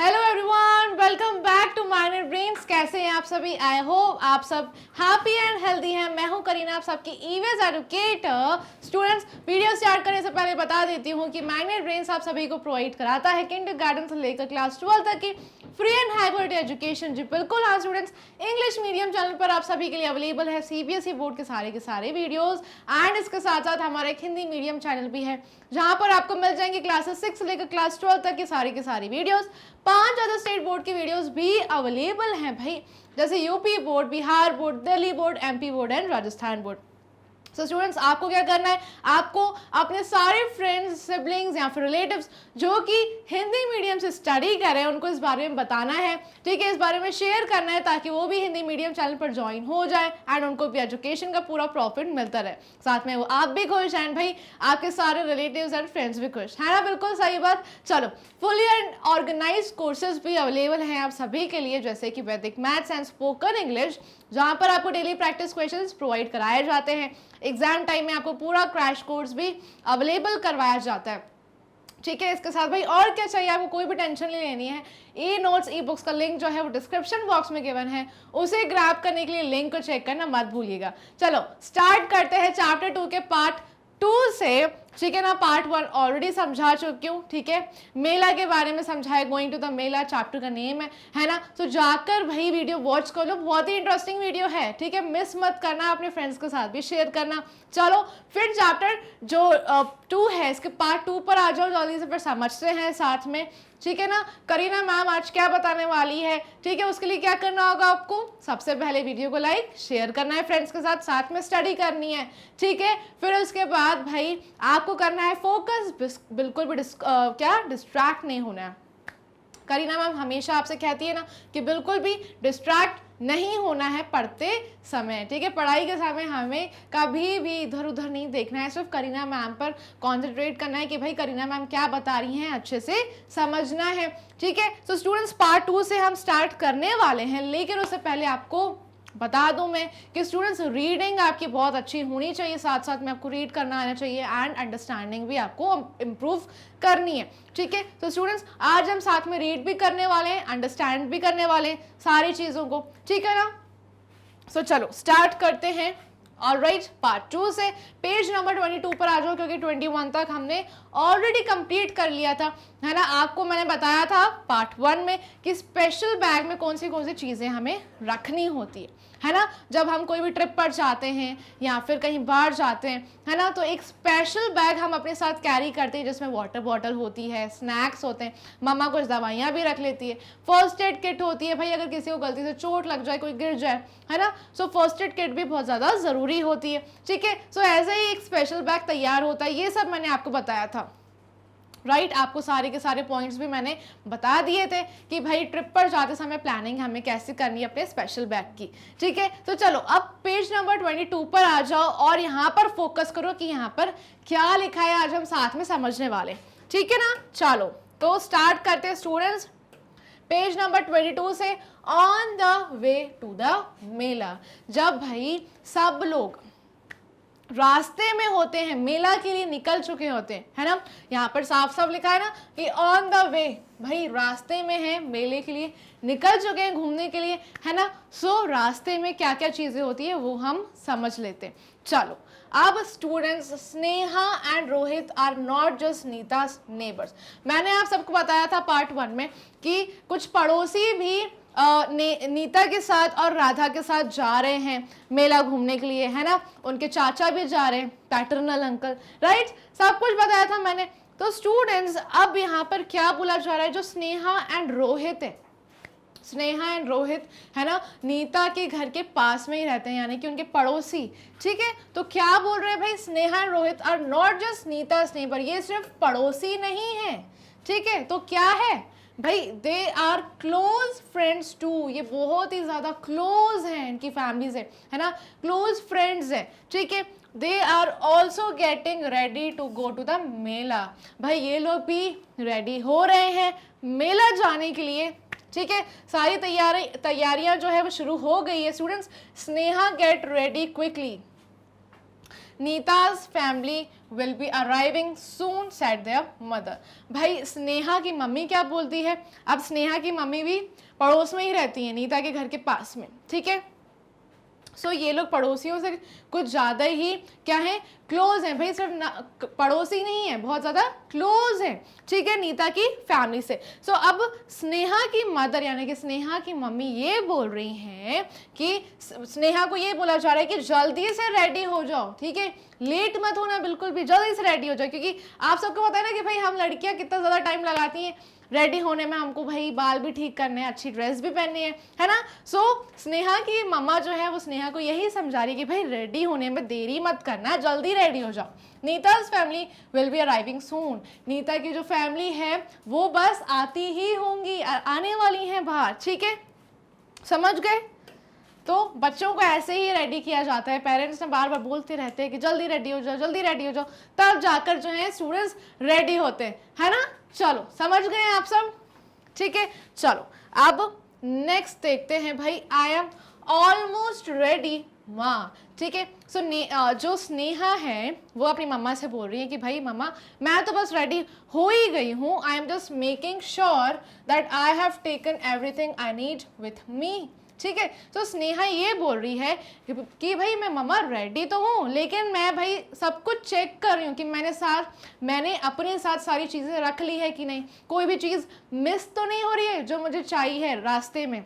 Hello everyone, welcome back to Minor Brains. कैसे हैं आप सभी? आई होप आप सब हैप्पी एंड हेल्दी हैं। मैं हूं करीना, आप सबकी EVS educator. Students, video start करने से पहले बता देती हूं कि माइनर ब्रेन्स आप सभी को प्रोवाइड कराता है किंडरगार्टन से लेकर क्लास 12 तक की free and high quality education. जी बिल्कुल हाँ स्टूडेंट्स, इंग्लिश मीडियम चैनल पर आप सभी के लिए अवेलेबल है सीबीएसई बोर्ड के सारे वीडियोस एंड इसके साथ साथ हमारा एक हिंदी मीडियम चैनल भी है जहां पर आपको मिल जाएंगे क्लासेस 6 से लेकर क्लास 12 तक की सारी वीडियोस। 5 अदर स्टेट बोर्ड की वीडियोस भी अवेलेबल हैं भाई, जैसे UP board, Bihar board, Delhi board, MP board and Rajasthan board. So students, आपको क्या करना है, आपको अपने सारे फ्रेंड्स, सिबलिंग्स या फिर रिलेटिव्स जो कि हिंदी मीडियम से स्टडी कर रहे हैं उनको इस बारे में बताना है, ठीक है, इस बारे में शेयर करना है ताकि वो भी हिंदी मीडियम चैनल पर ज्वाइन हो जाए एंड उनको भी एजुकेशन का पूरा प्रॉफिट मिलता रहे। साथ में वो आप भी खुश एंड भाई आपके सारे रिलेटिव्स एंड फ्रेंड्स भी खुश है ना। बिल्कुल सही बात। चलो, फुली एंड ऑर्गेनाइज कोर्सेज भी अवेलेबल हैं आप सभी के लिए, जैसे कि वैदिक मैथ्स एंड स्पोकन इंग्लिश, जहां पर आपको डेली प्रैक्टिस क्वेश्चंस प्रोवाइड कराए जाते हैं। एग्जाम टाइम में आपको पूरा क्रैश कोर्स भी अवेलेबल करवाया जाता है, ठीक है। इसके साथ भाई और क्या चाहिए, आपको कोई भी टेंशन नहीं लेनी है। ई नोट्स, ई बुक्स का लिंक जो है वो डिस्क्रिप्शन बॉक्स में गिवन है, उसे ग्रैब करने के लिए लिंक को चेक करना मत भूलिएगा। चलो स्टार्ट करते हैं चैप्टर 2 के पार्ट 2 से, ठीक है ना। पार्ट 1 ऑलरेडी समझा चुकी हूँ, ठीक है, मेला के बारे में समझाया, going to the mela chapter का नेम है ना। तो जाकर भाई वीडियो वॉच कर लो, बहुत ही इंटरेस्टिंग वीडियो है, ठीक है, मिस मत करना, अपने फ्रेंड्स के साथ भी शेयर करना। चलो फिर चैप्टर जो 2 है, इसके पार्ट 2 पर आ जाओ जल्दी से, फिर समझते हैं साथ में, ठीक है ना। करीना मैम आज क्या बताने वाली है, ठीक है, उसके लिए क्या करना होगा आपको, सबसे पहले वीडियो को लाइक शेयर करना है फ्रेंड्स के साथ, साथ में स्टडी करनी है, ठीक है। फिर उसके बाद भाई आपको करना है फोकस, बिल्कुल भी डिस्ट्रैक्ट नहीं होना है। करीना मैम हमेशा आपसे कहती है ना कि बिल्कुल भी डिस्ट्रैक्ट नहीं होना है पढ़ते समय, ठीक है। पढ़ाई के समय हमें कभी भी इधर उधर नहीं देखना है, सिर्फ करीना मैम पर कॉन्सेंट्रेट करना है कि भाई करीना मैम क्या बता रही हैं अच्छे से समझना है, ठीक है। सो स्टूडेंट्स, पार्ट 2 से हम स्टार्ट करने वाले हैं, लेकिन उससे पहले आपको बता दूं मैं कि स्टूडेंट्स रीडिंग आपकी बहुत अच्छी होनी चाहिए, साथ साथ में आपको रीड करना आना चाहिए एंड अंडरस्टैंडिंग भी आपको इम्प्रूव करनी है, ठीक है। तो स्टूडेंट्स, आज हम साथ में रीड भी करने वाले हैं, अंडरस्टैंड भी करने वाले हैं सारी चीज़ों को, ठीक है ना। सो चलो स्टार्ट करते हैं। ऑलराइट, पार्ट 2 से पेज नंबर 22 पर आ जाओ, क्योंकि 21 तक हमने ऑलरेडी कंप्लीट कर लिया था, है ना। आपको मैंने बताया था पार्ट 1 में कि स्पेशल बैग में कौन सी चीज़ें हमें रखनी होती है ना। जब हम कोई भी ट्रिप पर जाते हैं या फिर कहीं बाहर जाते हैं, है ना, तो एक स्पेशल बैग हम अपने साथ कैरी करते हैं, जिसमें वाटर बॉटल होती है, स्नैक्स होते हैं, मम्मा कुछ दवाइयाँ भी रख लेती है, फर्स्ट एड किट होती है भाई, अगर किसी को गलती से चोट लग जाए, कोई गिर जाए, है ना, सो फर्स्ट एड किट भी बहुत ज़्यादा ज़रूरी होती है, ठीक है। सो ऐसे ही एक स्पेशल बैग तैयार होता है, ये सब मैंने आपको बताया था, राइट। आपको सारे के सारे पॉइंट्स भी मैंने बता दिए थे कि भाई ट्रिप पर जाते समय प्लानिंग हमें कैसे करनी है अपने स्पेशल बैग की, ठीक है। तो चलो अब पेज नंबर 22 पर आ जाओ और यहाँ पर फोकस करो कि यहाँ पर क्या लिखा है, आज हम साथ में समझने वाले, ठीक है ना। चलो तो स्टार्ट करते हैं स्टूडेंट्स, पेज नंबर 22 से। On the way to the mela, जब भाई सब लोग रास्ते में होते हैं, मेला के लिए निकल चुके होते हैं, है ना, यहाँ पर साफ साफ लिखा है ना कि ऑन द वे, भाई रास्ते में है, मेले के लिए निकल चुके हैं घूमने के लिए, है ना। सो रास्ते में क्या क्या चीजें होती है वो हम समझ लेते हैं। चलो अब students, Sneha and Rohit are not just Neeta's neighbours. मैंने आप सबको बताया था पार्ट 1 में कि कुछ पड़ोसी भी नीता के साथ और राधा के साथ जा रहे हैं मेला घूमने के लिए, है ना, उनके चाचा भी जा रहे हैं, पैटर्नल अंकल, राइट, सब कुछ बताया था मैंने। तो स्टूडेंट्स, अब यहाँ पर क्या बोला जा रहा है, जो स्नेहा एंड रोहित है, स्नेहा एंड रोहित, है ना, नीता के घर के पास में ही रहते हैं, यानी कि उनके पड़ोसी, ठीक है। तो क्या बोल रहे हैं भाई, Sneha and Rohit are not just Neeta's neighbour, ये सिर्फ पड़ोसी नहीं है, ठीक है। तो क्या है भाई, they are close friends too, ये बहुत ही ज्यादा क्लोज हैं, इनकी फैमिली से, है ना, क्लोज फ्रेंड्स है, ठीक है। They are also getting ready to go to the mela, भाई ये लोग भी रेडी हो रहे हैं मेला जाने के लिए, ठीक है। सारी तैयारियां जो है वो शुरू हो गई है students. Sneha get ready quickly, Neeta's family will be arriving soon, said their mother. भाई स्नेहा की मम्मी क्या बोलती है, अब स्नेहा की मम्मी भी पड़ोस में ही रहती है, नीता के घर के पास में, ठीक है। सो ये लोग पड़ोसियों से कुछ ज़्यादा ही क्या है, क्लोज हैं भाई, सिर्फ पड़ोसी नहीं है, बहुत ज़्यादा क्लोज है, ठीक है, नीता की फैमिली से। सो अब स्नेहा की मदर यानी कि स्नेहा की मम्मी ये बोल रही हैं कि स्नेहा को ये बोला जा रहा है कि जल्दी से रेडी हो जाओ, ठीक है, लेट मत होना बिल्कुल भी, जल्दी से रेडी हो जाओ, क्योंकि आप सबको पता है ना कि भाई हम लड़कियां कितना ज़्यादा टाइम लगाती हैं रेडी होने में, हमको भाई बाल भी ठीक करने हैं, अच्छी ड्रेस भी पहननी है ना। सो स्नेहा की मम्मा जो है वो स्नेहा को यही समझा रही है कि भाई रेडी होने में देरी मत करना, जल्दी रेडी हो जाओ। नीता's फैमिली विल बी अराइविंग सून, नीता की जो फैमिली है वो बस आती ही होंगी, आने वाली हैं बाहर, ठीक है, समझ गए। तो बच्चों को ऐसे ही रेडी किया जाता है, पेरेंट्स ने बार बार बोलते रहते हैं कि जल्दी रेडी हो जाओ, जल्दी रेडी हो जाओ, तब जाकर जो है स्टूडेंट्स रेडी होते हैं, है ना। चलो समझ गए आप सब, ठीक है। चलो अब नेक्स्ट देखते हैं भाई, आई एम ऑलमोस्ट रेडी माँ, ठीक है। सो जो स्नेहा है वो अपनी मम्मा से बोल रही है कि भाई मम्मा मैं तो बस रेडी हो ही गई हूँ, I am just making sure that I have taken everything I need with me, ठीक है। तो स्नेहा ये बोल रही है कि भाई मैं मम्मा रेडी तो हूँ, लेकिन मैं भाई सब कुछ चेक कर रही हूँ कि मैंने अपने साथ सारी चीज़ें रख ली है कि नहीं, कोई भी चीज़ मिस तो नहीं हो रही है जो मुझे चाहिए रास्ते में,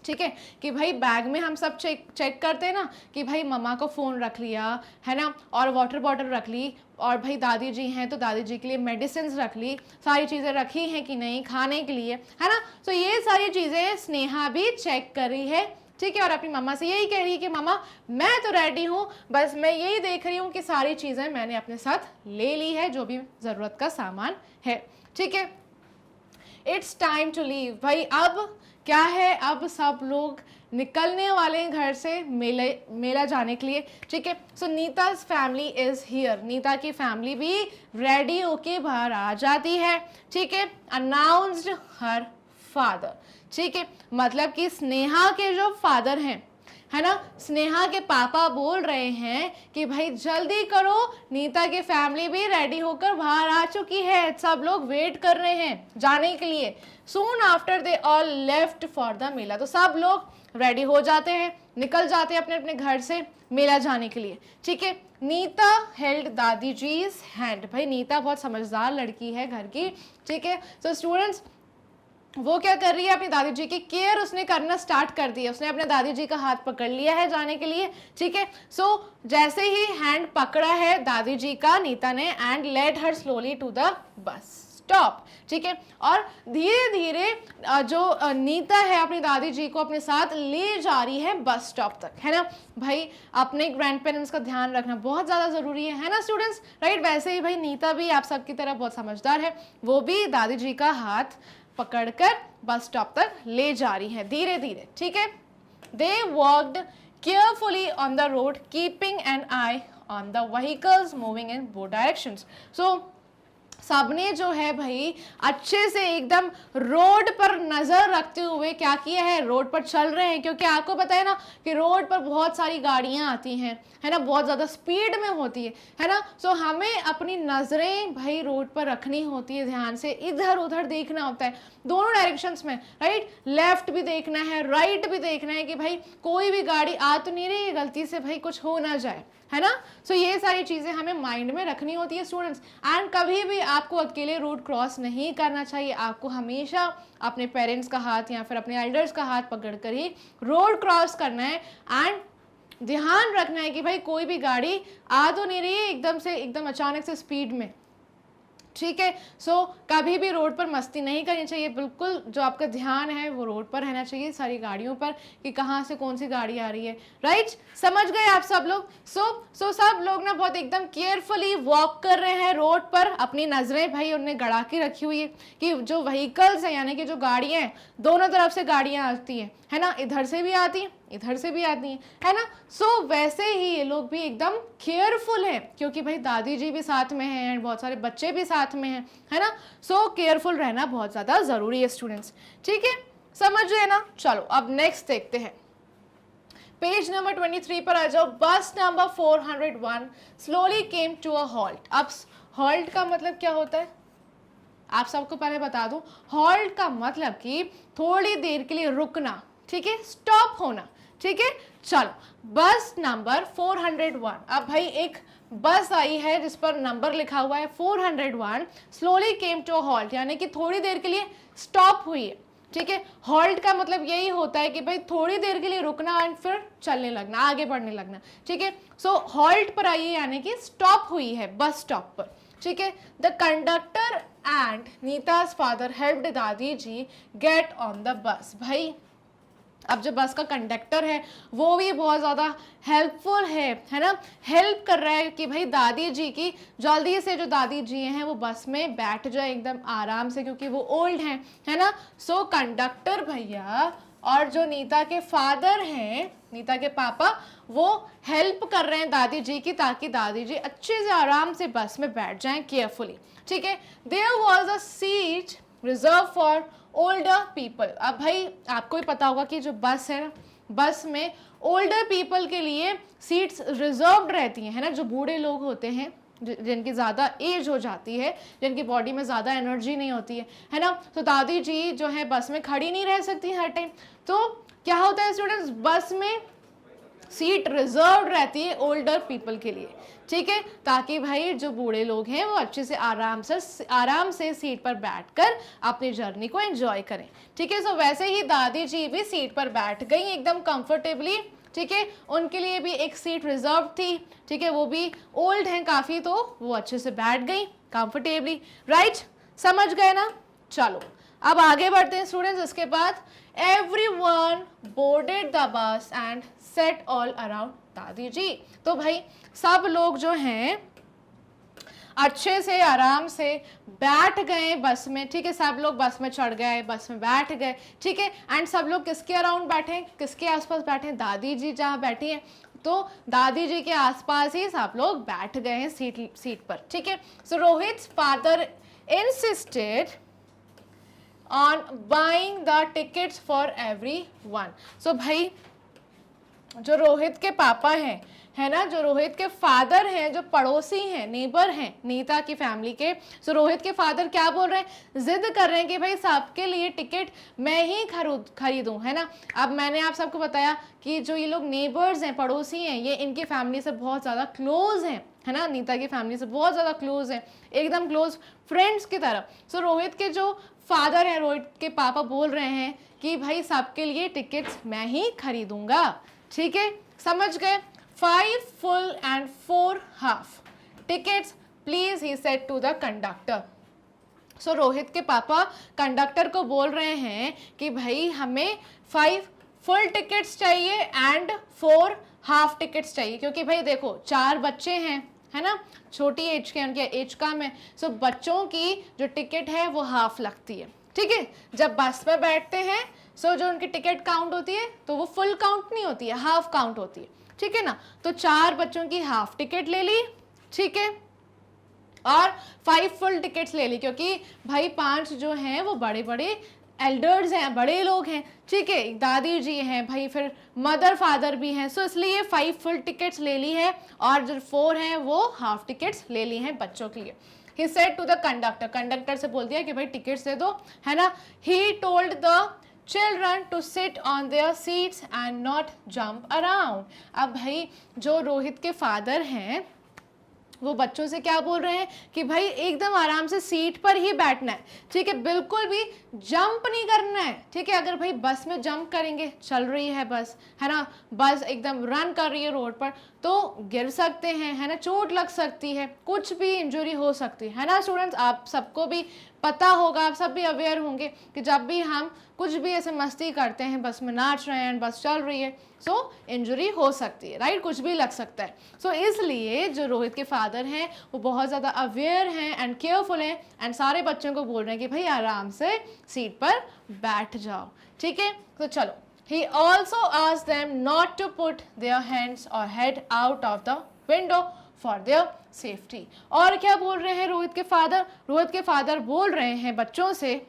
ठीक है। कि भाई बैग में हम सब चेक करते हैं ना कि भाई मम्मा को फ़ोन रख लिया है ना, और वाटर बॉटल रख ली, और भाई दादी जी हैं तो दादी जी के लिए मेडिसिन रख ली, सारी चीज़ें रखी हैं कि नहीं खाने के लिए, है ना। तो ये सारी चीज़ें स्नेहा भी चेक कर रही है, ठीक है, और अपनी मम्मा से यही कह रही है कि मम्मा मैं तो रेडी हूँ, बस मैं यही देख रही हूँ कि सारी चीज़ें मैंने अपने साथ ले ली है, जो भी ज़रूरत का सामान है, ठीक है। इट्स टाइम टू लीव, भाई अब क्या है, अब सब लोग निकलने वाले हैं घर से मेला जाने के लिए, ठीक है। सो नीता's फैमिली इज हियर, नीता की फैमिली भी रेडी होके बाहर आ जाती है, ठीक है। अनाउंस्ड हर फादर, ठीक है, मतलब कि स्नेहा के जो फादर हैं, है ना, स्नेहा के पापा बोल रहे हैं कि भाई जल्दी करो, नीता की फैमिली भी रेडी होकर बाहर आ चुकी है, सब लोग वेट कर रहे हैं जाने के लिए। Soon after they all left for the mela, तो सब लोग रेडी हो जाते हैं, निकल जाते हैं अपने अपने घर से मेला जाने के लिए, ठीक है। नीता हेल्ड दादी जीज हैंड, भाई नीता बहुत समझदार लड़की है घर की, ठीक है। सो स्टूडेंट्स वो क्या कर रही है, अपनी दादी जी की केयर उसने करना स्टार्ट कर दी है, उसने अपने दादी जी का हाथ पकड़ लिया है जाने के लिए, ठीक है। सो जैसे ही हैंड पकड़ा है दादी जी का नीता ने, and led her slowly to the bus stop, ठीक है, और धीरे धीरे जो नीता है अपनी दादी जी को अपने साथ ले जा रही है बस स्टॉप तक, है ना। भाई अपने ग्रैंड पेरेंट्स का ध्यान रखना बहुत ज़्यादा ज़रूरी है ना स्टूडेंट्स, राइट। वैसे ही भाई नीता भी आप सबकी तरह बहुत समझदार है, वो भी दादी जी का हाथ पकड़कर बस स्टॉप तक ले जा रही है धीरे धीरे, ठीक है। They walked carefully on the road keeping an eye on the vehicles moving in both directions. So सबने जो है भाई अच्छे से एकदम रोड पर नज़र रखते हुए क्या किया है, रोड पर चल रहे हैं, क्योंकि आपको पता है ना कि रोड पर बहुत सारी गाड़ियां आती हैं, है ना, बहुत ज़्यादा स्पीड में होती है ना। सो हमें अपनी नज़रें भाई रोड पर रखनी होती है, ध्यान से इधर उधर देखना होता है, दोनों डायरेक्शंस में, राइट, लेफ्ट भी देखना है, राइट भी देखना है कि भाई कोई भी गाड़ी आ तो नहीं रही है गलती से, भाई कुछ हो ना जाए, है ना। सो ये सारी चीज़ें हमें माइंड में रखनी होती है स्टूडेंट्स। एंड कभी भी आपको अकेले रोड क्रॉस नहीं करना चाहिए, आपको हमेशा अपने पेरेंट्स का हाथ या फिर अपने एल्डर्स का हाथ पकड़कर ही रोड क्रॉस करना है। एंड ध्यान रखना है कि भाई कोई भी गाड़ी आ तो नहीं रही है एकदम अचानक से स्पीड में, ठीक है। सो कभी भी रोड पर मस्ती नहीं करनी चाहिए, बिल्कुल जो आपका ध्यान है वो रोड पर रहना चाहिए, सारी गाड़ियों पर कि कहाँ से कौन सी गाड़ी आ रही है, राइट। समझ गए आप सब लोग। सो सब लोग ना बहुत एकदम केयरफुली वॉक कर रहे हैं रोड पर, अपनी नज़रें भाई उन्हें गड़ा के रखी हुई है कि जो व्हीकल्स हैं यानी कि जो गाड़ियाँ हैं, दोनों तरफ से गाड़ियाँ आती हैं, है ना, इधर से भी आती हैं इधर से भी आती हैं, है ना। सो वैसे ही ये लोग भी एकदम केयरफुल हैं, क्योंकि भाई दादी जी भी साथ में हैं एंड बहुत सारे बच्चे भी साथ में हैं, है ना। सो केयरफुल रहना बहुत ज़्यादा ज़रूरी है स्टूडेंट्स, ठीक है, समझ रहे ना। चलो अब नेक्स्ट देखते हैं। पेज नंबर 23 पर आ जाओ। Bus number 401 slowly came to a halt. अब हॉल्ट का मतलब क्या होता है आप सबको पहले बता दूं। हॉल्ट का मतलब कि थोड़ी देर के लिए रुकना, ठीक है, स्टॉप होना, ठीक है। चलो बस नंबर 401, अब भाई एक बस आई है जिस पर नंबर लिखा हुआ है 401, slowly came to a halt, यानी कि थोड़ी देर के लिए स्टॉप हुई है, ठीक है। हॉल्ट का मतलब यही होता है कि भाई थोड़ी देर के लिए रुकना एंड फिर चलने लगना, आगे बढ़ने लगना, ठीक है। सो हॉल्ट पर आइए, यानी कि स्टॉप हुई है बस स्टॉप पर, ठीक है। The conductor and Neeta's father helped dadi ji get on the bus. भाई अब जो बस का कंडक्टर है वो भी बहुत ज़्यादा हेल्पफुल है ना, हेल्प कर रहा है कि भाई दादी जी की जल्दी से, जो दादी जी हैं वो बस में बैठ जाए एकदम आराम से, क्योंकि वो ओल्ड हैं, है ना। सो कंडक्टर भैया और जो नीता के फादर हैं, नीता के पापा, वो हेल्प कर रहे हैं दादी जी की, ताकि दादी जी अच्छे से आराम से बस में बैठ जाएं केयरफुली, ठीक है। There was a seat reserve for older people. अब भाई आपको ही पता होगा कि जो बस है ना, बस में ओल्डर पीपल के लिए सीट्स रिजर्व्ड रहती हैं, है ना, जो बूढ़े लोग होते हैं, जिनकी ज़्यादा एज हो जाती है, जिनकी बॉडी में ज़्यादा एनर्जी नहीं होती है ना। तो दादी जी जो है बस में खड़ी नहीं रह सकती हर टाइम, तो क्या होता है स्टूडेंट्स, बस में सीट रिजर्व रहती है ओल्डर पीपल के लिए, ठीक है, ताकि भाई जो बूढ़े लोग हैं वो अच्छे से आराम से सीट पर बैठकर अपनी जर्नी को एंजॉय करें, ठीक है। सो वैसे ही दादी जी भी सीट पर बैठ गई एकदम कंफर्टेबली, ठीक है। उनके लिए भी एक सीट रिजर्व थी, ठीक है, वो भी ओल्ड हैं काफ़ी, तो वो अच्छे से बैठ गई कंफर्टेबली, राइट, समझ गए ना। चलो अब आगे बढ़ते हैं स्टूडेंट्स। इसके बाद everyone boarded the bus and set all around दादी जी। तो भाई सब लोग जो हैं अच्छे से आराम से बैठ गए बस में, ठीक है, सब लोग बस में चढ़ गए, बस में बैठ गए, ठीक है। एंड सब लोग किसके अराउंड बैठे हैं, किसके आसपास बैठे हैं, दादी जी जहाँ बैठी हैं, तो दादी जी के आसपास ही सब लोग बैठ गए हैं सीट पर, ठीक है। So Rohit father insisted on buying the tickets for everyone. So भाई जो रोहित के पापा हैं, है ना, जो रोहित के फादर हैं, जो पड़ोसी हैं, नेबर हैं नीता की फैमिली के, सो रोहित के फादर क्या बोल रहे हैं, जिद कर रहे हैं कि भाई सबके लिए टिकट मैं ही खरीदूं, है ना। अब मैंने आप सबको बताया कि जो ये लोग नेबर्स हैं, पड़ोसी हैं, ये इनकी फैमिली से बहुत ज़्यादा क्लोज हैं, है ना, नीता की फैमिली से बहुत ज़्यादा क्लोज हैं, एकदम क्लोज फ्रेंड्स की तरह। सो रोहित के जो फादर हैं, रोहित के पापा बोल रहे हैं कि भाई सबके लिए टिकट्स मैं ही खरीदूंगा, ठीक है, समझ गए। 5 full and 4 half tickets please, he said to the conductor. So Rohit के पापा कंडक्टर को बोल रहे हैं कि भाई हमें 5 फुल टिकट्स चाहिए एंड 4 हाफ टिकट्स चाहिए, क्योंकि भाई देखो 4 बच्चे हैं, है ना, छोटी एज के, उनके एज कम है। सो बच्चों की जो टिकट है वो हाफ लगती है, ठीक है। जब बस में बैठते हैं सो जो उनकी टिकट काउंट होती है तो वो फुल काउंट नहीं होती है, हाफ काउंट होती है, ठीक है ना। तो 4 बच्चों की हाफ टिकट ले ली, ठीक है, और 5 फुल टिकट्स ले ली, क्योंकि भाई 5 जो हैं वो बड़े बड़े एल्डर्स हैं, बड़े लोग हैं, ठीक है, दादी जी हैं, भाई फिर मदर फादर भी हैं, सो इसलिए 5 फुल टिकट्स ले ली है और जो 4 हैं वो हाफ टिकट्स ले ली हैं बच्चों के लिए। He said to the conductor, conductor से बोल दिया कि भाई टिकट्स दे दो, है ना। He told the children to sit on their seats and not jump around. अब भाई जो रोहित के फादर हैं वो बच्चों से क्या बोल रहे हैं कि भाई एकदम आराम से सीट पर ही बैठना है, ठीक है, बिल्कुल भी जंप नहीं करना है, ठीक है। अगर भाई बस में जंप करेंगे, चल रही है बस, है ना, बस एकदम रन कर रही है रोड पर, तो गिर सकते हैं, है ना, चोट लग सकती है, कुछ भी इंजरी हो सकती है ना स्टूडेंट्स। आप सबको भी पता होगा, आप सब भी अवेयर होंगे कि जब भी हम कुछ भी ऐसे मस्ती करते हैं, बस में नाच रहे हैं, बस चल रही है, सो इंजरी हो सकती है, राइट, कुछ भी लग सकता है। सो इसलिए जो रोहित के फादर हैं वो बहुत ज़्यादा अवेयर हैं एंड केयरफुल हैं एंड सारे बच्चों को बोल रहे हैं कि भाई आराम से सीट पर बैठ जाओ, ठीक है। तो चलो, he also asked them not to put their hands or head out of the window for their safety. और क्या बोल रहे हैं रोहित के फादर बोल रहे हैं बच्चों से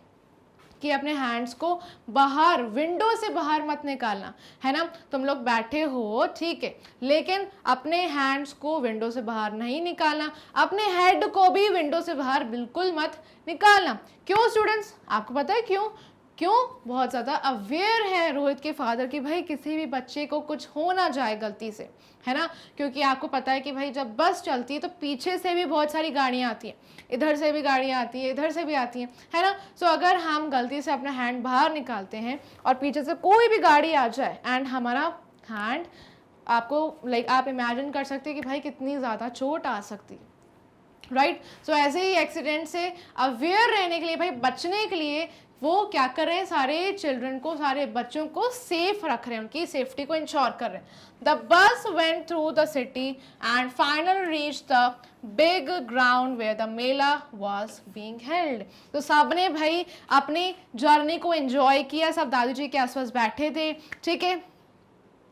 कि अपने हैंड्स को बाहर विंडो से बाहर मत निकालना, है ना। तुम लोग बैठे हो, ठीक है, लेकिन अपने हैंड्स को विंडो से बाहर नहीं निकालना, अपने हेड को भी विंडो से बाहर बिल्कुल मत निकालना। क्यों स्टूडेंट्स, आपको पता है क्यों? क्यों? बहुत ज़्यादा अवेयर है रोहित के फादर कि भाई किसी भी बच्चे को कुछ हो ना जाए गलती से, है ना। क्योंकि आपको पता है कि भाई जब बस चलती है तो पीछे से भी बहुत सारी गाड़ियाँ आती हैं, इधर से भी गाड़ियाँ आती है, इधर से भी आती हैं, है ना। सो अगर हम गलती से अपना हैंड बाहर निकालते हैं और पीछे से कोई भी गाड़ी आ जाए एंड हमारा हैंड, आपको आप इमेजिन कर सकते हैं कि भाई कितनी ज़्यादा चोट आ सकती है, राइट। सो ऐसे ही एक्सीडेंट से अवेयर रहने के लिए, भाई बचने के लिए वो क्या कर रहे हैं, सारे चिल्ड्रन को, सारे बच्चों को सेफ रख रहे हैं, उनकी सेफ्टी को इंश्योर कर रहे हैं। The bus went through the city and finally reach the big ground where the mela was being held. तो सबने भाई अपनी जर्नी को एंजॉय किया, सब दादू जी के आसपास बैठे थे, ठीक है।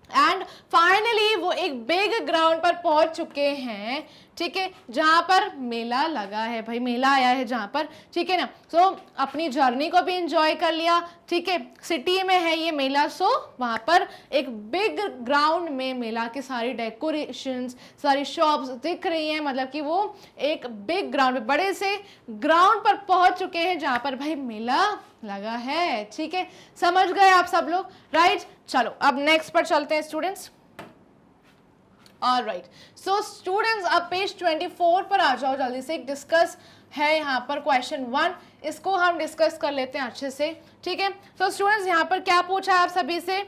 एंड फाइनली वो एक बिग ग्राउंड पर पहुंच चुके हैं, ठीक है, जहां पर मेला लगा है, भाई मेला आया है जहां पर, ठीक है ना। सो अपनी जर्नी को भी एंजॉय कर लिया, ठीक है, सिटी में है ये मेला। सो वहां पर एक बिग ग्राउंड में मेला की सारी डेकोरेशंस, सारी शॉप्स दिख रही हैं, मतलब कि वो एक बिग ग्राउंड, बड़े से ग्राउंड पर पहुंच चुके हैं जहां पर भाई मेला लगा है, ठीक है। समझ गए आप सब लोग, राइट। चलो अब नेक्स्ट पर चलते हैं स्टूडेंट्स। ऑलराइट, सो स्टूडेंट्स अब पेज 24 पर आ जाओ जल्दी से। एक डिस्कस है यहाँ पर क्वेश्चन 1, इसको हम डिस्कस कर लेते हैं अच्छे से, ठीक है। सो स्टूडेंट्स यहाँ पर क्या पूछा है आप सभी से,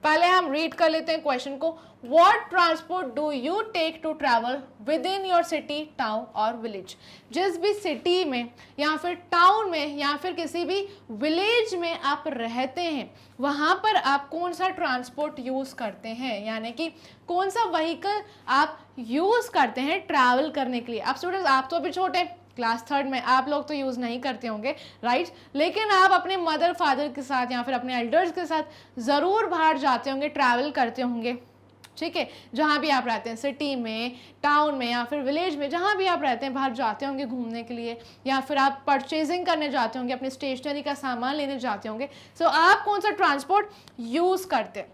पहले हम रीड कर लेते हैं क्वेश्चन को। What transport do you take to travel within your city, town और village? जिस भी सिटी में या फिर टाउन में या फिर किसी भी विलेज में आप रहते हैं, वहाँ पर आप कौन सा ट्रांसपोर्ट यूज़ करते हैं, यानी कि कौन सा व्हीकल आप यूज़ करते हैं ट्रैवल करने के लिए। अब स्टूडेंट्स आप तो अभी छोटे, क्लास 3 में, आप लोग तो यूज़ नहीं करते होंगे, राइट, लेकिन आप अपने मदर फादर के साथ या फिर अपने एल्डर्स के साथ ज़रूर बाहर जाते होंगे, ट्रैवल करते होंगे, ठीक है। जहाँ भी आप रहते हैं, सिटी में, टाउन में या फिर विलेज में, जहाँ भी आप रहते हैं, बाहर जाते होंगे घूमने के लिए, या फिर आप परचेजिंग करने जाते होंगे, अपनी स्टेशनरी का सामान लेने जाते होंगे। सो आप कौन सा ट्रांसपोर्ट यूज़ करते हैं,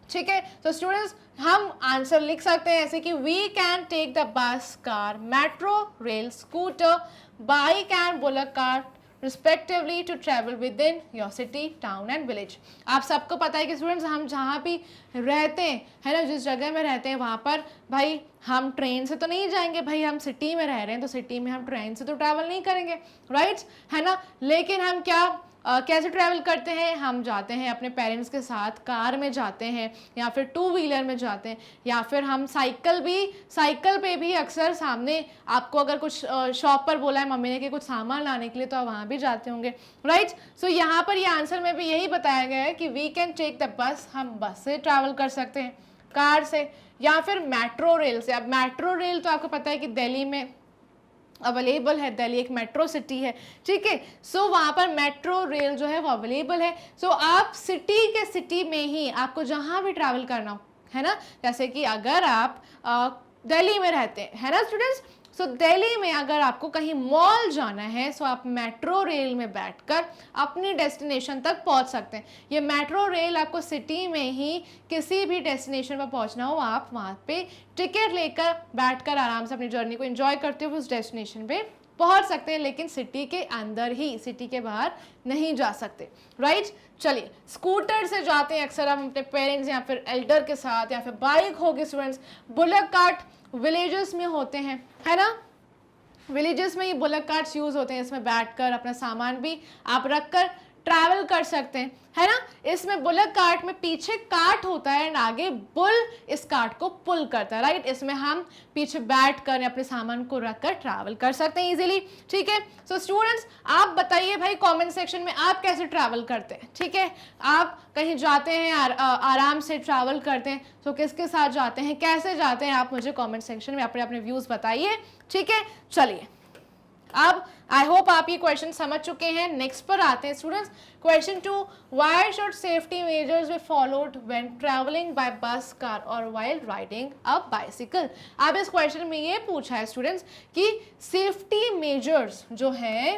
ठीक है। तो स्टूडेंट्स हम आंसर लिख सकते हैं ऐसे कि we can take the bus, car, metro, rail, scooter, bike and bullock cart respectively to travel within your city, town and village. आप सबको पता है कि स्टूडेंट्स हम जहाँ भी रहते हैं, है ना, जिस जगह में रहते हैं वहाँ पर भाई हम ट्रेन से तो नहीं जाएंगे, भाई हम सिटी में रह रहे हैं तो सिटी में हम ट्रेन से तो ट्रैवल नहीं करेंगे, राइट, है ना। लेकिन हम कैसे ट्रैवल करते हैं, हम जाते हैं अपने पेरेंट्स के साथ, कार में जाते हैं या फिर 2 व्हीलर में जाते हैं, या फिर हम साइकिल पे भी अक्सर, सामने आपको अगर कुछ शॉप पर बोला है मम्मी ने कि कुछ सामान लाने के लिए, तो आप वहाँ भी जाते होंगे, राइट। सो यहाँ पर ये आंसर में भी यही बताया गया है कि वी कैन टेक द बस, हम बस से ट्रैवल कर सकते हैं, कार से, या फिर मेट्रो रेल से। अब मेट्रो रेल तो आपको पता है कि दिल्ली में अवेलेबल है, दिल्ली एक मेट्रो सिटी है, ठीक है। सो वहाँ पर मेट्रो रेल जो है वो अवेलेबल है। सो आप सिटी में ही आपको जहाँ भी ट्रैवल करना हो, है ना, जैसे कि अगर आप दिल्ली में रहते हैं, है ना स्टूडेंट्स, सो दिल्ली में अगर आपको कहीं मॉल जाना है, सो आप मेट्रो रेल में बैठकर अपनी डेस्टिनेशन तक पहुंच सकते हैं। ये मेट्रो रेल आपको सिटी में ही किसी भी डेस्टिनेशन पर पहुंचना हो, आप वहाँ पे टिकट लेकर बैठकर आराम से अपनी जर्नी को एंजॉय करते हुए उस डेस्टिनेशन पे पहुंच सकते हैं, लेकिन सिटी के अंदर ही, सिटी के बाहर नहीं जा सकते, राइट। चलिए स्कूटर से जाते हैं अक्सर हम अपने पेरेंट्स या फिर एल्डर के साथ, या फिर बाइक होगी स्टूडेंट्स, बुलेट कार्ट विलेजेस में होते हैं, है ना, विलेजेस में ये बुलेट कार्ट्स यूज़ होते हैं, इसमें बैठकर अपना सामान भी आप रखकर ट्रैवल कर सकते हैं, है ना। इसमें बुलेट कार्ट में पीछे कार्ट होता है एंड आगे बुल इस कार्ट को पुल करता है, राइट। इसमें हम पीछे बैठ कर अपने सामान को रखकर ट्रैवल कर सकते हैं इजीली, ठीक है। सो स्टूडेंट्स आप बताइए भाई कमेंट सेक्शन में आप कैसे ट्रैवल करते हैं, ठीक है। आप कहीं जाते हैं, आराम से ट्रैवल करते हैं, तो किसके साथ जाते हैं, कैसे जाते हैं, आप मुझे कॉमेंट सेक्शन में अपने अपने व्यूज़ बताइए, ठीक है। चलिए अब आई होप आप ये क्वेश्चन समझ चुके हैं। नेक्स्ट पर आते हैं students, question 2, why should safety measures be followed when travelling by बस, कार और व्हाइल राइडिंग अ बाइसिकल। अब इस क्वेश्चन में ये पूछा है स्टूडेंट्स कि सेफ्टी मेजर्स जो है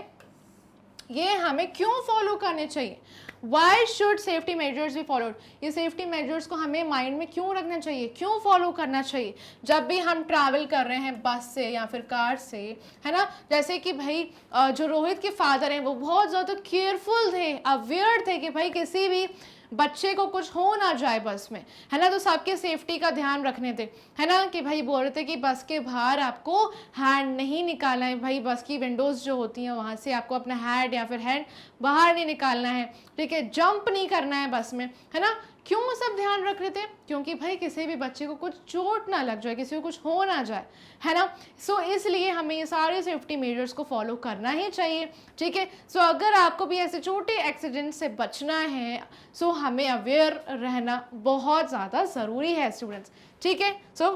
ये हमें क्यों फॉलो करने चाहिए? Why should safety measures be followed? ये सेफ्टी मेजर्स को हमें माइंड में क्यों रखना चाहिए, क्यों फॉलो करना चाहिए जब भी हम ट्रैवल कर रहे हैं बस से या फिर कार से, है ना? जैसे कि भाई जो रोहित के फादर हैं वो बहुत ज़्यादा केयरफुल थे, अवेयर थे कि भाई किसी भी बच्चे को कुछ हो ना जाए बस में, है ना? तो सबके सेफ्टी का ध्यान रखने थे, है ना? कि भाई बोल रहे थे कि बस के बाहर आपको हैंड नहीं निकालना है, भाई बस की विंडोज़ जो होती हैं वहाँ से आपको अपना हैंड या फिर हैंड बाहर नहीं निकालना है, ठीक है? जंप नहीं करना है बस में, है ना? क्यों वो सब ध्यान रख रहे थे? क्योंकि भाई किसी भी बच्चे को कुछ चोट ना लग जाए, किसी को कुछ हो ना जाए, है ना? सो इसलिए हमें ये सारे सेफ्टी मेजर्स को फॉलो करना ही चाहिए, ठीक है? सो अगर आपको भी ऐसे छोटे एक्सीडेंट से बचना है, सो हमें अवेयर रहना बहुत ज़्यादा ज़रूरी है स्टूडेंट्स, ठीक है? सो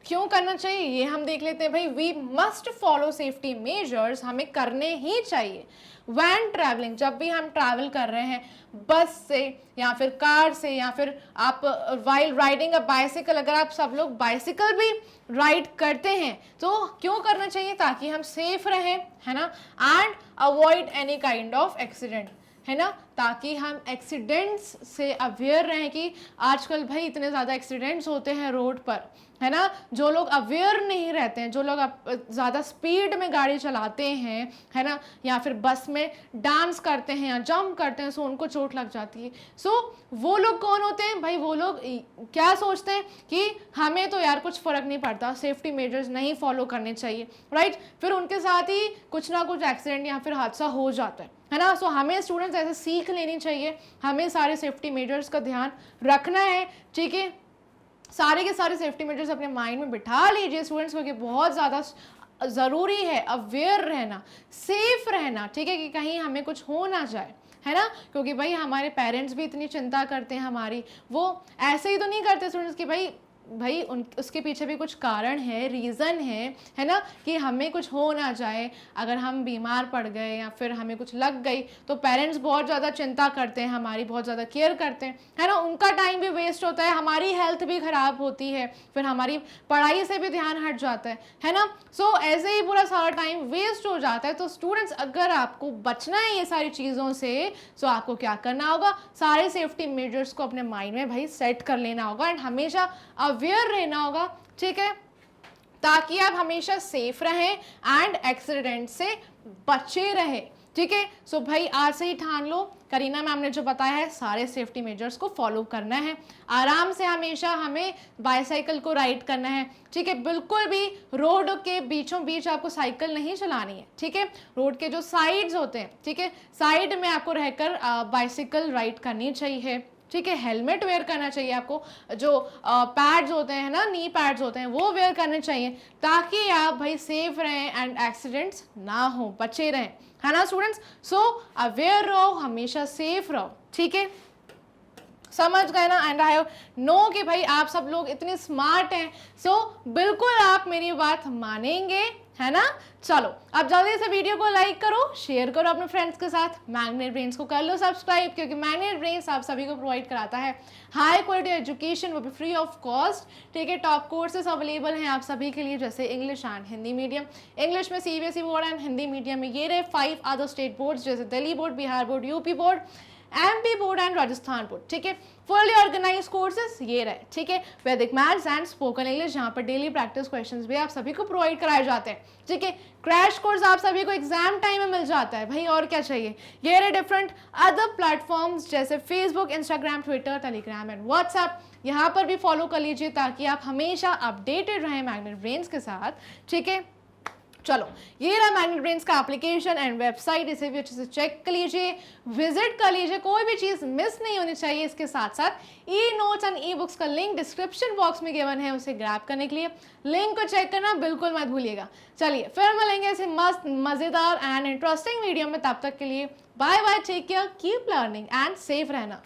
क्यों करना चाहिए ये हम देख लेते हैं। भाई we must follow safety measures, हमें करने ही चाहिए वैन ट्रैवलिंग, जब भी हम ट्रैवल कर रहे हैं बस से या फिर कार से, या फिर आप वाइल राइडिंग अ बाइसिकल, अगर आप सब लोग बाइसिकल भी राइड करते हैं तो क्यों करना चाहिए? ताकि हम सेफ रहें, है ना? And avoid any kind of accident, है ना? ताकि हम एक्सीडेंट्स से अवेयर रहें कि आजकल भाई इतने ज़्यादा एक्सीडेंट्स होते हैं रोड पर, है ना? जो लोग अवेयर नहीं रहते हैं, जो लोग ज़्यादा स्पीड में गाड़ी चलाते हैं, है ना, या फिर बस में डांस करते हैं या जंप करते हैं, सो उनको चोट लग जाती है। सो वो लोग कौन होते हैं? भाई वो लोग क्या सोचते हैं कि हमें तो यार कुछ फ़र्क नहीं पड़ता, सेफ्टी मेजर्स नहीं फॉलो करने चाहिए, राइट? फिर उनके साथ ही कुछ ना कुछ एक्सीडेंट या फिर हादसा हो जाता है ना? सो हमें स्टूडेंट्स ऐसे सीख लेनी चाहिए, हमें सारे सेफ्टी मेजर्स का ध्यान रखना है, ठीक है? सारे के सारे सेफ्टी मेजर्स अपने माइंड में बिठा लीजिए स्टूडेंट्स, क्योंकि बहुत ज़्यादा ज़रूरी है अवेयर रहना, सेफ रहना, ठीक है? कि कहीं हमें कुछ हो ना जाए, है ना? क्योंकि भाई हमारे पेरेंट्स भी इतनी चिंता करते हैं हमारी, वो ऐसे ही तो नहीं करते स्टूडेंट्स कि भाई उसके पीछे भी कुछ कारण है, रीज़न है ना? कि हमें कुछ हो ना जाए, अगर हम बीमार पड़ गए या फिर हमें कुछ लग गई तो पेरेंट्स बहुत ज़्यादा चिंता करते हैं हमारी, बहुत ज़्यादा केयर करते हैं, है ना? उनका टाइम भी वेस्ट होता है, हमारी हेल्थ भी ख़राब होती है, फिर हमारी पढ़ाई से भी ध्यान हट जाता है ना? सो ऐसे ही पूरा सारा टाइम वेस्ट हो जाता है। तो स्टूडेंट्स अगर आपको बचना है ये सारी चीज़ों से, सो आपको क्या करना होगा? सारे सेफ्टी मेजर्स को अपने माइंड में भाई सेट कर लेना होगा एंड हमेशा अवेयर रहना होगा, ठीक है? ताकि आप हमेशा सेफ रहें एंड एक्सीडेंट से बचे रहें, ठीक है? सो भाई आज से ही ठान लो, करीना मैम ने जो बताया है सारे सेफ्टी मेजर्स को फॉलो करना है, आराम से हमेशा हमें बाईसाइकिल को राइड करना है, ठीक है? बिल्कुल भी रोड के बीचों बीच आपको साइकिल नहीं चलानी है, ठीक है? रोड के जो साइड्स होते हैं, ठीक है, साइड में आपको रहकर बाईसाइकिल राइड करनी चाहिए, ठीक है? हेलमेट वेयर करना चाहिए आपको, जो पैड्स होते हैं ना, नी पैड्स होते हैं, वो वेयर करने चाहिए ताकि आप भाई सेफ रहें एंड एक्सीडेंट्स ना हो, बचे रहें, है ना स्टूडेंट्स? सो अवेयर रहो, हमेशा सेफ रहो, ठीक है? समझ गए ना? एंड आई नो कि भाई आप सब लोग इतने स्मार्ट हैं, सो बिल्कुल आप मेरी बात मानेंगे, है ना? चलो अब जल्दी से वीडियो को लाइक करो, शेयर करो अपने फ्रेंड्स के साथ, मैग्नेट ब्रेन्स को कर लो सब्सक्राइब, क्योंकि मैग्नेट ब्रेन्स आप सभी को प्रोवाइड कराता है हाई क्वालिटी एजुकेशन, वो भी फ्री ऑफ कॉस्ट, ठीक है? टॉप कोर्सेज अवेलेबल हैं आप सभी के लिए, जैसे English and Hindi medium, English में CBSE board and Hindi medium में ये रहे 5 अदर स्टेट बोर्ड्स, जैसे Delhi board, Bihar board, UP board, MP board and Rajasthan board, ठीक है? फुली ऑर्गेनाइज कोर्सेज ये रहे, ठीक है? वैदिक मैथ्स एंड स्पोकन इंग्लिश, जहाँ पर डेली प्रैक्टिस क्वेश्चंस भी आप सभी को प्रोवाइड कराए जाते हैं, ठीक है? क्रैश कोर्स आप सभी को एग्जाम टाइम में मिल जाता है, भाई और क्या चाहिए? ये रहे डिफरेंट अदर प्लेटफॉर्म्स जैसे Facebook, Instagram, Twitter, Telegram and WhatsApp, यहाँ पर भी फॉलो कर लीजिए ताकि आप हमेशा अपडेटेड रहें मैग्नेट ब्रेन्स के साथ, ठीक है? चलो ये रहा मैग्नेट ब्रेन्स का एप्लीकेशन एंड वेबसाइट, इसे भी अच्छे से चेक कर लीजिए, विजिट कर लीजिए, कोई भी चीज़ मिस नहीं होनी चाहिए। इसके साथ साथ e notes and e books का लिंक डिस्क्रिप्शन बॉक्स में गिवन है, उसे ग्रैब करने के लिए लिंक को चेक करना बिल्कुल मत भूलिएगा। चलिए फिर मिलेंगे ऐसे मस्त मज़ेदार एंड इंटरेस्टिंग वीडियो में, तब तक के लिए bye bye, take care, keep learning and safe रहना।